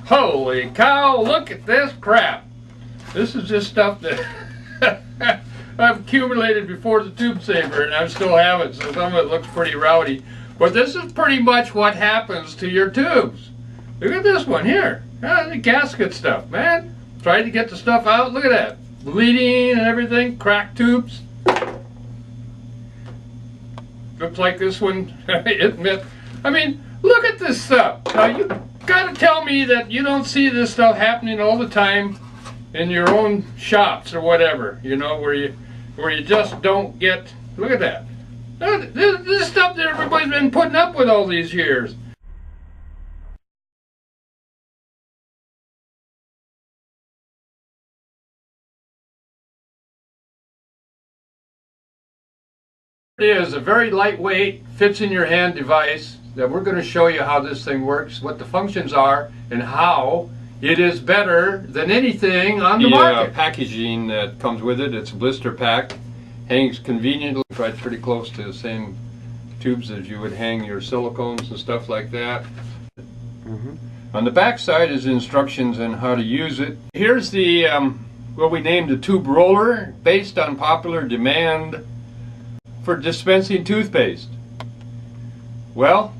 Holy cow, look at this crap. This is just stuff that I've accumulated before the tube saver, and I still have it, so some of it looks pretty rowdy. But this is pretty much what happens to your tubes. Look at this one here. The gasket stuff, man. Tried to get the stuff out. Look at that. Bleeding and everything. Cracked tubes. Looks like this one. I mean, look at this stuff. Now, you got to tell me that you don't see this stuff happening all the time in your own shops or whatever, you know, where you just don't get. Look at that. This stuff that everybody's been putting up with all these years. It is a very lightweight, fits in your hand device that we're going to show you how this thing works, what the functions are, and how it is better than anything on the market. Packaging that comes with it, it's blister packed, hangs conveniently, right pretty close to the same tubes as you would hang your silicones and stuff like that. On the back side is instructions on how to use it. Here's the what we named the tube roller, based on popular demand for dispensing toothpaste. Well,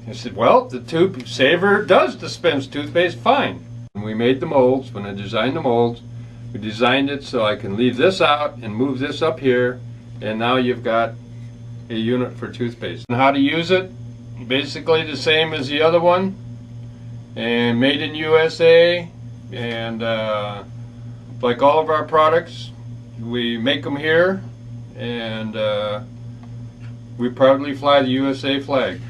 I said, well, the tube saver does dispense toothpaste fine. When we made the molds, when I designed the molds, we designed it so I can leave this out and move this up here, and now you've got a unit for toothpaste. And how to use it, basically the same as the other one, and made in USA, and like all of our products, we make them here, and we proudly fly the USA flag.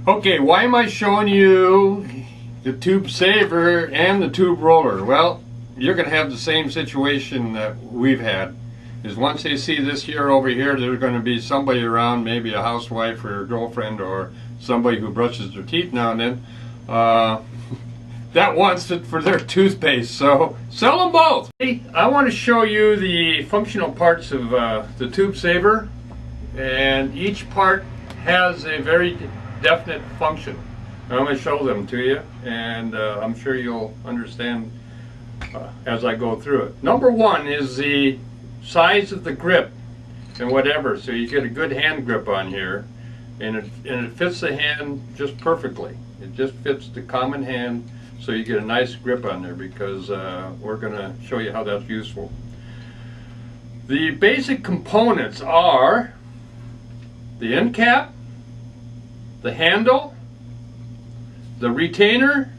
Okay, why am I showing you the tube saver and the tube roller? Well, you're going to have the same situation that we've had. Is once they see this here over here, there's going to be somebody around, maybe a housewife or a girlfriend or somebody who brushes their teeth now and then, that wants it for their toothpaste, so sell them both. I want to show you the functional parts of the tube saver, and each part has a very definite function. I'm going to show them to you, and I'm sure you'll understand as I go through it. Number one is the size of the grip and whatever, so you get a good hand grip on here, and it fits the hand just perfectly. It just fits the common hand, so you get a nice grip on there, because we're going to show you how that's useful. The basic components are the end cap, the handle, the retainer,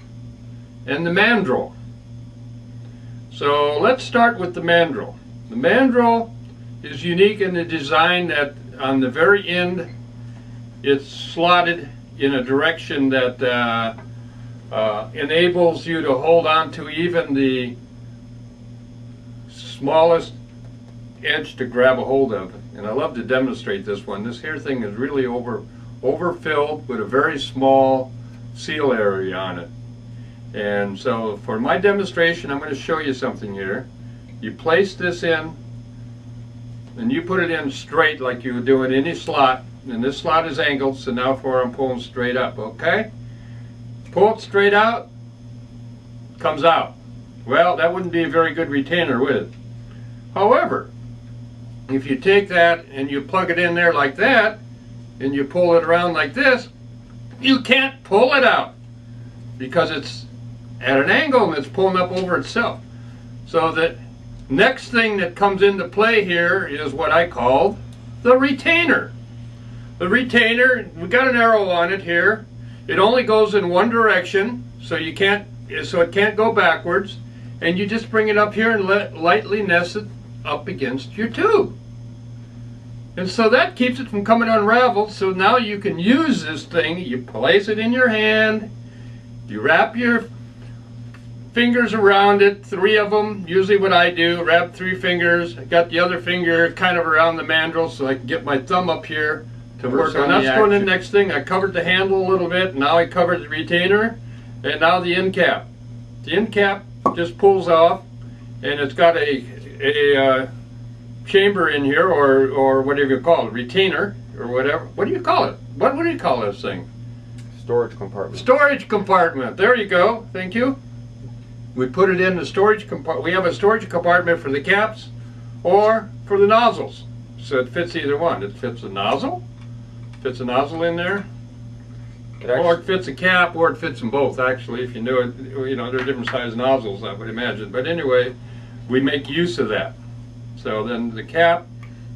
and the mandrel. So let's start with the mandrel. The mandrel is unique in the design that on the very end it's slotted in a direction that enables you to hold on to even the smallest edge to grab a hold of. And I love to demonstrate this one. This here thing is really overfilled with a very small seal area on it. And so for my demonstration, I'm going to show you something here. You place this in, and you put it in straight like you would do in any slot. And this slot is angled, so now for I'm pulling straight up, okay? Pull it straight out, comes out. Well, that wouldn't be a very good retainer, would it? However, if you take that and you plug it in there like that, and you pull it around like this, you can't pull it out because it's at an angle and it's pulling up over itself. So the next thing that comes into play here is what I call the retainer. The retainer, we got an arrow on it here. It only goes in one direction, so it can't go backwards, and you just bring it up here and lightly nest it up against your tube. And so that keeps it from coming unraveled. So now you can use this thing. You place it in your hand, you wrap your fingers around it, 3 of them, usually what I do, wrap 3 fingers. I got the other finger kind of around the mandrel so I can get my thumb up here to work on. That's going to the next thing. I covered the handle a little bit, now I covered the retainer, and now the end cap. The end cap just pulls off, and it's got a chamber in here, or whatever you call it, retainer, or whatever. What do you call it? What do you call this thing? Storage compartment. Storage compartment. There you go. Thank you. We put it in the storage compartment. We have a storage compartment for the caps or for the nozzles. So it fits either one. It fits a nozzle. Fits a nozzle in there. Or it fits a cap, or it fits them both, actually, if you knew it. You know, they're different size nozzles, I would imagine. But anyway, we make use of that. So then the cap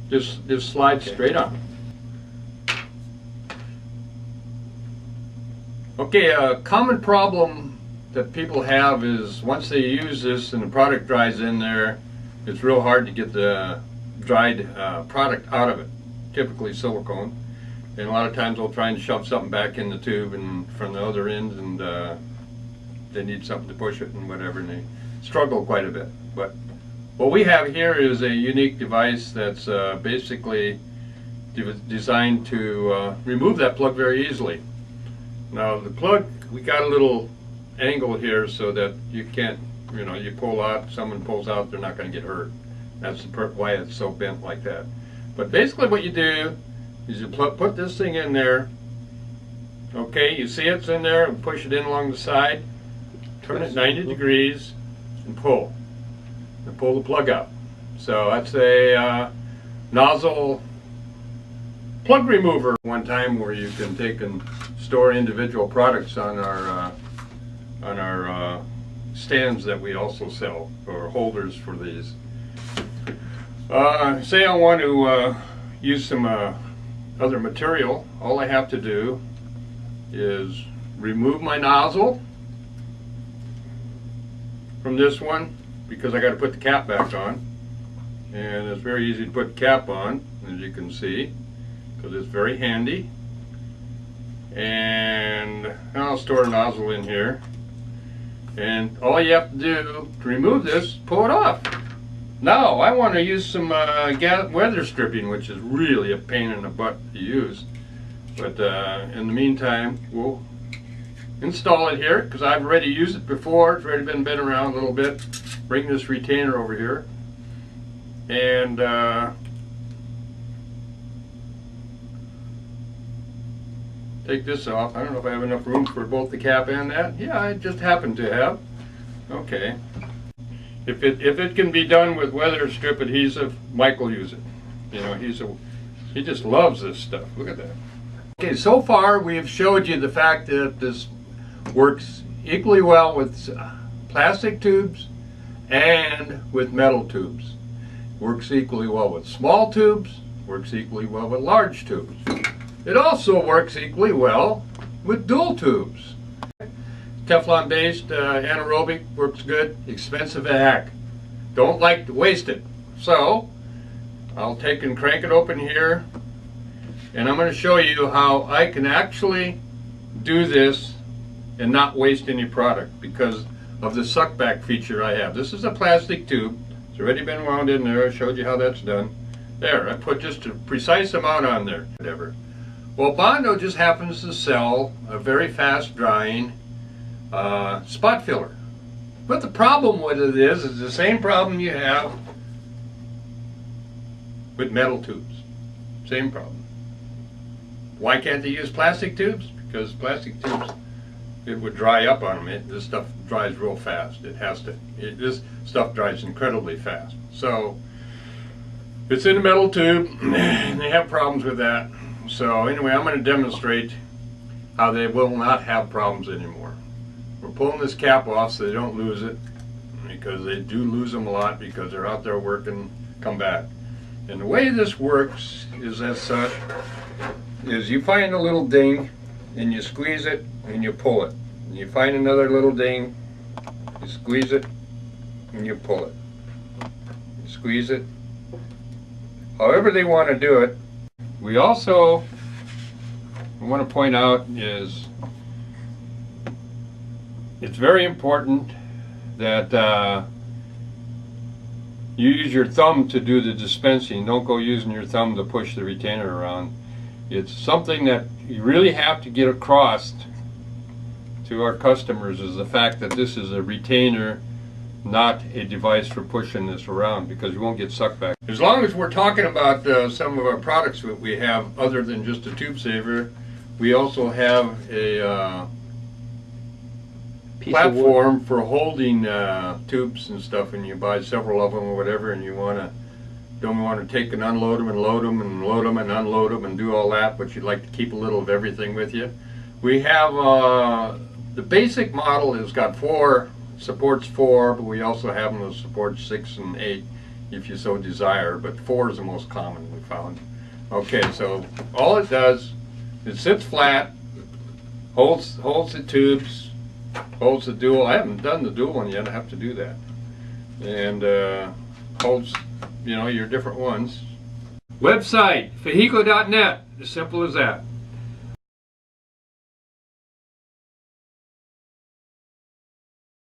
just slides straight on. Okay, a common problem that people have is once they use this and the product dries in there, it's real hard to get the dried product out of it, typically silicone. And a lot of times they'll try and shove something back in the tube and from the other end, and they need something to push it and whatever, and they struggle quite a bit. But what we have here is a unique device that's basically designed to remove that plug very easily. Now the plug, we got a little angle here so that you can't, you know, you pull out, someone pulls out, they're not going to get hurt. That's why it's so bent like that. But basically what you do is you put this thing in there. Okay, you see it's in there, and push it in along the side, turn it 90 degrees, and pull. And pull the plug out. So that's a nozzle plug remover. One time where you can take and store individual products on our stands that we also sell, or holders for these. Say I want to use some other material. All I have to do is remove my nozzle from this one, because I got to put the cap back on, and it's very easy to put the cap on, as you can see, because it's very handy. And I'll store a nozzle in here, and all you have to do to remove this, pull it off. Now I want to use some weather stripping, which is really a pain in the butt to use, but in the meantime we'll install it here, because I've already used it before. It's already been around a little bit. Bring this retainer over here, and take this off. I don't know if I have enough room for both the cap and that. Yeah, I just happen to have. Okay. If it can be done with weather strip adhesive, Mike will use it. You know, he just loves this stuff. Look at that. Okay, so far we have showed you the fact that this works equally well with plastic tubes and with metal tubes. Works equally well with small tubes, works equally well with large tubes. It also works equally well with dual tubes. Teflon based anaerobic works good, expensive as heck. Don't like to waste it. So I'll take and crank it open here, and I'm going to show you how I can actually do this and not waste any product because of the suck back feature I have. This is a plastic tube. It's already been wound in there. I showed you how that's done. There, I put just a precise amount on there. Whatever. Well, Bondo just happens to sell a very fast drying spot filler. But the problem with it is the same problem you have with metal tubes. Same problem. Why can't they use plastic tubes? Because plastic tubes, it would dry up on them. This stuff dries real fast. It has to. This stuff dries incredibly fast. So it's in a metal tube, and they have problems with that. So anyway, I'm going to demonstrate how they will not have problems anymore. We're pulling this cap off so they don't lose it, because they do lose them a lot because they're out there working, come back. And the way this works is as such, is you find a little ding and you squeeze it and you pull it. And you find another little ding, you squeeze it and you pull it. You squeeze it. However they want to do it. We also want to point out is it's very important that you use your thumb to do the dispensing. Don't go using your thumb to push the retainer around. It's something that you really have to get across to our customers, is the fact that this is a retainer, not a device for pushing this around, because you won't get sucked back. As long as we're talking about some of our products that we have other than just a tube saver, We also have a Piece of wood. platform for holding tubes and stuff, and you buy several of them or whatever, and you don't want to take and unload them and load them and load them and unload them and do all that, but you'd like to keep a little of everything with you. We have the basic model has got supports 4, but we also have them that support 6 and 8 if you so desire, but 4 is the most common we found. Okay, so all it does, it sits flat, holds the tubes, holds the dual. I haven't done the dual one yet, I have to do that. And holds, you know, your different ones. Website, FHECO.net, as simple as that.